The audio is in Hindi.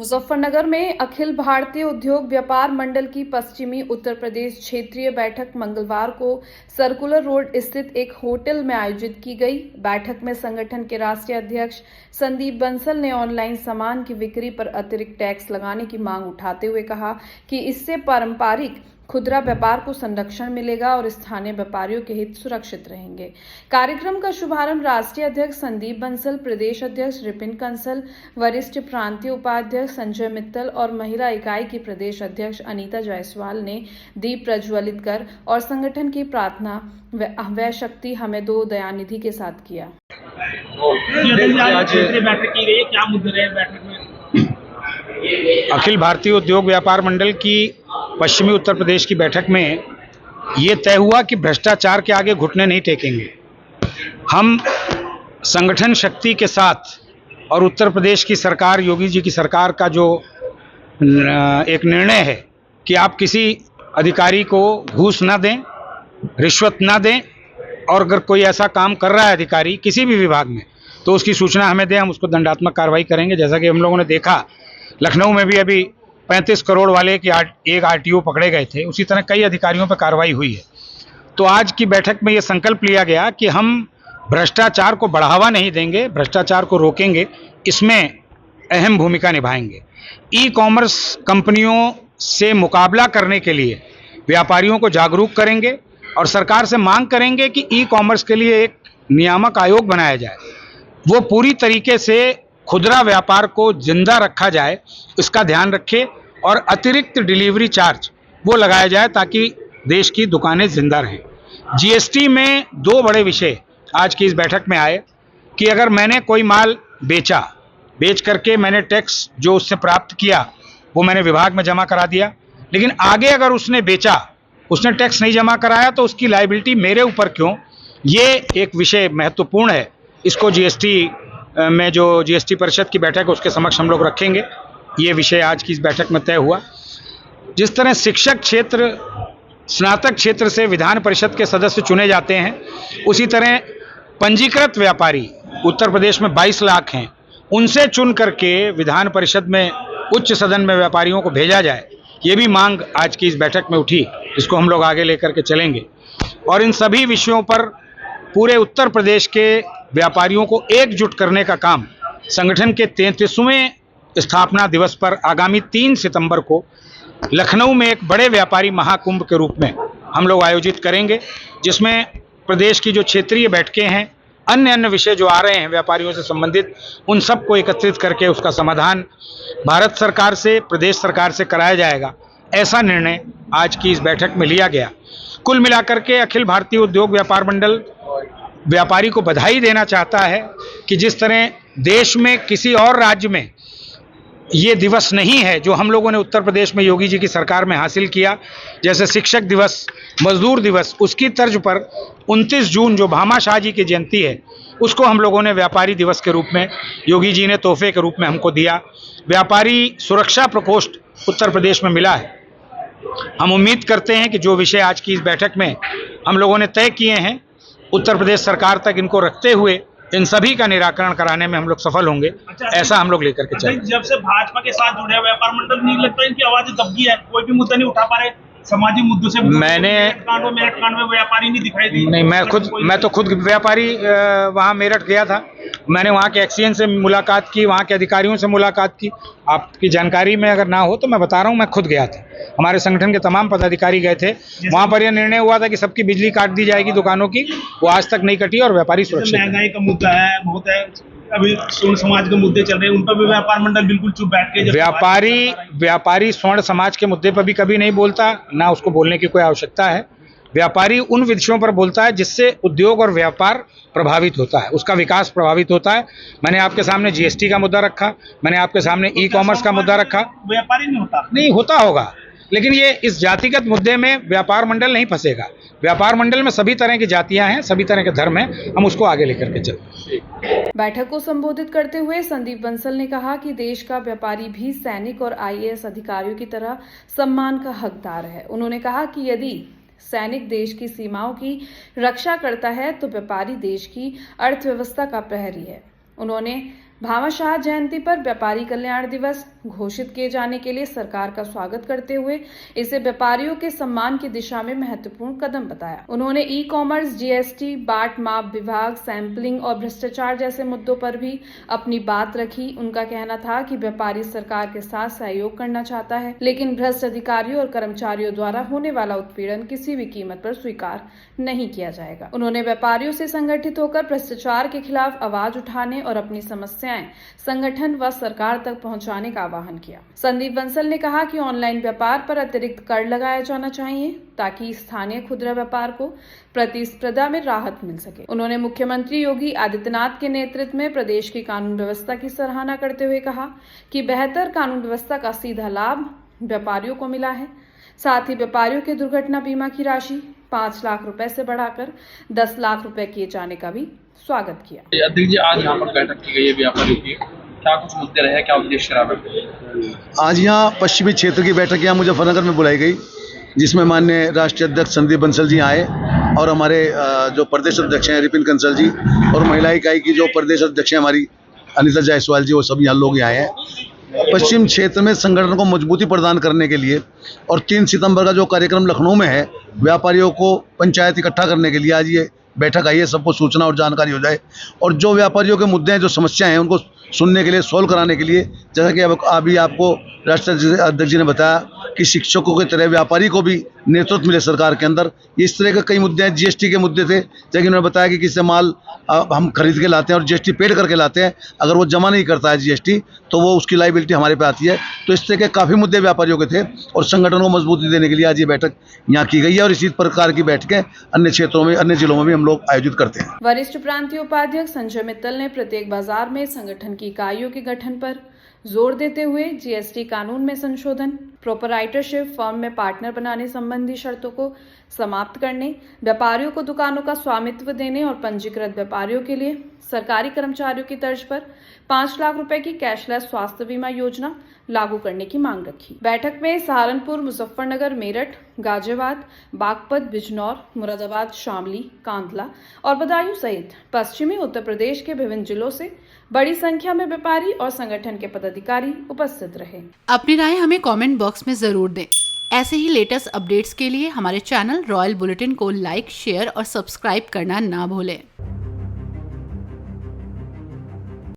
मुजफ्फरनगर में अखिल भारतीय उद्योग व्यापार मंडल की पश्चिमी उत्तर प्रदेश क्षेत्रीय बैठक मंगलवार को सर्कुलर रोड स्थित एक होटल में आयोजित की गई। बैठक में संगठन के राष्ट्रीय अध्यक्ष संदीप बंसल ने ऑनलाइन सामान की बिक्री पर अतिरिक्त टैक्स लगाने की मांग उठाते हुए कहा कि इससे पारंपरिक खुदरा व्यापार को संरक्षण मिलेगा और स्थानीय व्यापारियों के हित सुरक्षित रहेंगे। कार्यक्रम का शुभारंभ राष्ट्रीय अध्यक्ष संदीप बंसल, प्रदेश अध्यक्ष रिपिन कंसल, वरिष्ठ प्रांतीय उपाध्यक्ष संजय मित्तल और महिला इकाई की प्रदेश अध्यक्ष अनीता जायसवाल ने दीप प्रज्वलित कर और संगठन की प्रार्थना वह शक्ति हमें दो दयानिधि के साथ किया। अखिल भारतीय उद्योग व्यापार मंडल की पश्चिमी उत्तर प्रदेश की बैठक में ये तय हुआ कि भ्रष्टाचार के आगे घुटने नहीं टेकेंगे। हम संगठन शक्ति के साथ और उत्तर प्रदेश की सरकार, योगी जी की सरकार का जो एक निर्णय है कि आप किसी अधिकारी को घूस ना दें, रिश्वत ना दें, और अगर कोई ऐसा काम कर रहा है अधिकारी किसी भी विभाग में तो उसकी सूचना हमें दें, हम उसको दंडात्मक कार्रवाई करेंगे। जैसा कि हम लोगों ने देखा लखनऊ में भी अभी 35 करोड़ वाले की एक आरटीओ पकड़े गए थे, उसी तरह कई अधिकारियों पर कार्रवाई हुई है। तो आज की बैठक में ये संकल्प लिया गया कि हम भ्रष्टाचार को बढ़ावा नहीं देंगे, भ्रष्टाचार को रोकेंगे, इसमें अहम भूमिका निभाएंगे। ई कॉमर्स कंपनियों से मुकाबला करने के लिए व्यापारियों को जागरूक करेंगे और सरकार से मांग करेंगे कि ई कॉमर्स के लिए एक नियामक आयोग बनाया जाए, वो पूरी तरीके से खुदरा व्यापार को जिंदा रखा जाए, इसका ध्यान रखे और अतिरिक्त डिलीवरी चार्ज वो लगाया जाए ताकि देश की दुकानें जिंदा रहें। जीएसटी में दो बड़े विषय आज की इस बैठक में आए कि अगर मैंने कोई माल बेच करके मैंने टैक्स जो उससे प्राप्त किया वो मैंने विभाग में जमा करा दिया, लेकिन आगे अगर उसने बेचा, उसने टैक्स नहीं जमा कराया तो उसकी लायबिलिटी मेरे ऊपर क्यों, ये एक विषय महत्वपूर्ण है। इसको जीएसटी में जो जीएसटी परिषद की बैठक है उसके समक्ष हम लोग रखेंगे। ये विषय आज की इस बैठक में तय हुआ। जिस तरह शिक्षक क्षेत्र, स्नातक क्षेत्र से विधान परिषद के सदस्य चुने जाते हैं, उसी तरह पंजीकृत व्यापारी उत्तर प्रदेश में 22 लाख हैं, उनसे चुन करके विधान परिषद में उच्च सदन में व्यापारियों को भेजा जाए, ये भी मांग आज की इस बैठक में उठी। इसको हम लोग आगे लेकर के चलेंगे और इन सभी विषयों पर पूरे उत्तर प्रदेश के व्यापारियों को एकजुट करने का काम संगठन के 33वें स्थापना दिवस पर आगामी 3 सितंबर को लखनऊ में एक बड़े व्यापारी महाकुंभ के रूप में हम लोग आयोजित करेंगे, जिसमें प्रदेश की जो क्षेत्रीय बैठकें हैं, अन्य विषय जो आ रहे हैं व्यापारियों से संबंधित, उन सबको एकत्रित करके उसका समाधान भारत सरकार से, प्रदेश सरकार से कराया जाएगा। ऐसा निर्णय आज की इस बैठक में लिया गया। कुल मिलाकर के अखिल भारतीय उद्योग व्यापार मंडल व्यापारी को बधाई देना चाहता है कि जिस तरह देश में किसी और राज्य में ये दिवस नहीं है जो हम लोगों ने उत्तर प्रदेश में योगी जी की सरकार में हासिल किया, जैसे शिक्षक दिवस, मजदूर दिवस, उसकी तर्ज पर 29 जून जो भामाशाह जी की जयंती है उसको हम लोगों ने व्यापारी दिवस के रूप में योगी जी ने तोहफे के रूप में हमको दिया। व्यापारी सुरक्षा प्रकोष्ठ उत्तर प्रदेश में मिला है। हम उम्मीद करते हैं कि जो विषय आज की इस बैठक में हम लोगों ने तय किए हैं, उत्तर प्रदेश सरकार तक इनको रखते हुए इन सभी का निराकरण कराने में हम लोग सफल होंगे। ऐसा हम लोग लेकर के चलें। जब से भाजपा के साथ जुड़े व्यापार मंडल, नहीं लगता इनकी आवाज दब गई है, कोई भी मुद्दा नहीं उठा पा रहे सामाजिक मुद्दों से। मेरठ कांड में व्यापारी नहीं दिखाई दी। नहीं, मैं तो खुद व्यापारी वहाँ मेरठ गया था, मैंने वहाँ के एक्सीएन से मुलाकात की, वहाँ के अधिकारियों से मुलाकात की। आपकी जानकारी में अगर ना हो तो मैं बता रहा हूँ, मैं खुद गया था, हमारे संगठन के तमाम पदाधिकारी गए थे। वहाँ पर यह निर्णय हुआ था कि सबकी बिजली काट दी जाएगी दुकानों की, वो आज तक नहीं कटी और व्यापारी सुरक्षित। महंगाई का मुद्दा है, बहुत है, अभी स्वर्ण समाज के मुद्दे चल रहे हैं, उन पर भी व्यापार मंडल बिल्कुल चुप बैठ के। व्यापारी स्वर्ण समाज के मुद्दे पर भी कभी नहीं बोलता, ना उसको बोलने की कोई आवश्यकता है। व्यापारी उन विषयों पर बोलता है जिससे उद्योग और व्यापार प्रभावित होता है, उसका विकास प्रभावित होता है। मैंने आपके सामने जीएसटी का मुद्दा रखा, मैंने आपके सामने ई कॉमर्स का मुद्दा रखा। व्यापारी नहीं होता होगा, लेकिन ये इस जातिगत मुद्दे में व्यापार मंडल नहीं फंसेगा। व्यापार मंडल में सभी तरह की जातियां हैं, सभी तरह के धर्म हैं, हम उसको आगे लेकर के चलते। बैठक को संबोधित करते हुए संदीप बंसल ने कहा कि देश का व्यापारी भी सैनिक और आईएएस अधिकारियों की तरह सम्मान का हकदार है। उन्होंने कहा कि यदि सैनिक देश की सीमाओं की रक्षा करता है तो व्यापारी देश की अर्थव्यवस्था का प्रहरी है। उन्होंने भामाशाह जयंती पर व्यापारी कल्याण दिवस घोषित किए जाने के लिए सरकार का स्वागत करते हुए इसे व्यापारियों के सम्मान की दिशा में महत्वपूर्ण कदम बताया। उन्होंने ई कॉमर्स, जीएसटी, बाट माप विभाग, सैंपलिंग और भ्रष्टाचार जैसे मुद्दों पर भी अपनी बात रखी। उनका कहना था कि व्यापारी सरकार के साथ सहयोग करना चाहता है, लेकिन भ्रष्ट अधिकारियों और कर्मचारियों द्वारा होने वाला उत्पीड़न किसी भी कीमत पर स्वीकार नहीं किया जाएगा। उन्होंने व्यापारियों से संगठित होकर भ्रष्टाचार के खिलाफ आवाज उठाने और अपनी समस्याएं संगठन व सरकार तक पहुंचाने का आह्वान किया। संदीप बंसल ने कहा कि ऑनलाइन व्यापार पर अतिरिक्त कर लगाया जाना चाहिए ताकि स्थानीय खुदरा व्यापार को प्रतिस्पर्धा में राहत मिल सके। उन्होंने मुख्यमंत्री योगी आदित्यनाथ के नेतृत्व में प्रदेश की कानून व्यवस्था की सराहना करते हुए कहा कि बेहतर कानून व्यवस्था का सीधा लाभ व्यापारियों को मिला है। साथ ही व्यापारियों के दुर्घटना बीमा की राशि 5 लाख रुपए से बढ़ाकर 10 लाख रुपए किए जाने का भी स्वागत किया। अध्यक्ष जी, आज यहाँ पर बैठक की गई है व्यापारियों की, क्या कुछ मुद्दे रहे, क्या उद्देश्य रहा? आज यहाँ पश्चिमी क्षेत्र की बैठक यहाँ मुजफ्फरनगर में बुलाई गई, जिसमें माननीय राष्ट्रीय अध्यक्ष संदीप बंसल जी आए और हमारे जो प्रदेश अध्यक्ष हैं रिपिन कंसल जी और महिला इकाई की जो प्रदेश अध्यक्ष हैं हमारी अनिता जायसवाल जी, वो सब यहाँ लोग आए हैं। पश्चिम क्षेत्र में संगठन को मजबूती प्रदान करने के लिए और 3 सितंबर का जो कार्यक्रम लखनऊ में है, व्यापारियों को पंचायत इकट्ठा करने के लिए आज ये बैठक आई है, सबको सूचना और जानकारी हो जाए और जो व्यापारियों के मुद्दे हैं, जो समस्याएं हैं, उनको सुनने के लिए, सोल्व कराने के लिए, जैसा कि अभी आपको राष्ट्रीय अध्यक्ष जी ने बताया कि शिक्षकों की तरह व्यापारी को भी नेतृत्व मिले सरकार के अंदर। इस तरह के कई मुद्दे हैं। जीएसटी के मुद्दे थे, जैसे कि उन्होंने बताया कि किससे माल हम खरीद के लाते हैं और जीएसटी पेड करके लाते हैं, अगर वो जमा नहीं करता है जीएसटी तो वो उसकी लाइबिलिटी हमारे पे आती है। तो इस तरह के काफ़ी मुद्दे व्यापारियों के थे और संगठन को मजबूती देने के लिए आज ये बैठक यहाँ की गई है और इसी प्रकार की बैठकें अन्य क्षेत्रों में, अन्य जिलों में भी हम लोग आयोजित करते हैं। वरिष्ठ प्रांतीय उपाध्यक्ष संजय मित्तल ने प्रत्येक बाजार में संगठन की इकाइयों के गठन पर जोर देते हुए जीएसटी कानून में संशोधन, प्रोपराइटरशिप, फर्म में पार्टनर बनाने संबंधी शर्तों को समाप्त करने, व्यापारियों को दुकानों का स्वामित्व देने और पंजीकृत व्यापारियों के लिए सरकारी कर्मचारियों की तर्ज पर 5 लाख रुपए की कैशलेस स्वास्थ्य बीमा योजना लागू करने की मांग रखी। बैठक में सहारनपुर, मुजफ्फरनगर, मेरठ, गाजियाबाद, बागपत, बिजनौर, मुरादाबाद, शामली, कांधला और बदायूं सहित पश्चिमी उत्तर प्रदेश के विभिन्न जिलों से बड़ी संख्या में व्यापारी और संगठन के पदाधिकारी उपस्थित रहे। अपनी राय हमें कमेंट बॉक्स में जरूर दें। ऐसे ही लेटेस्ट अपडेट्स के लिए हमारे चैनल रॉयल बुलेटिन को लाइक, शेयर और सब्सक्राइब करना ना भूलें।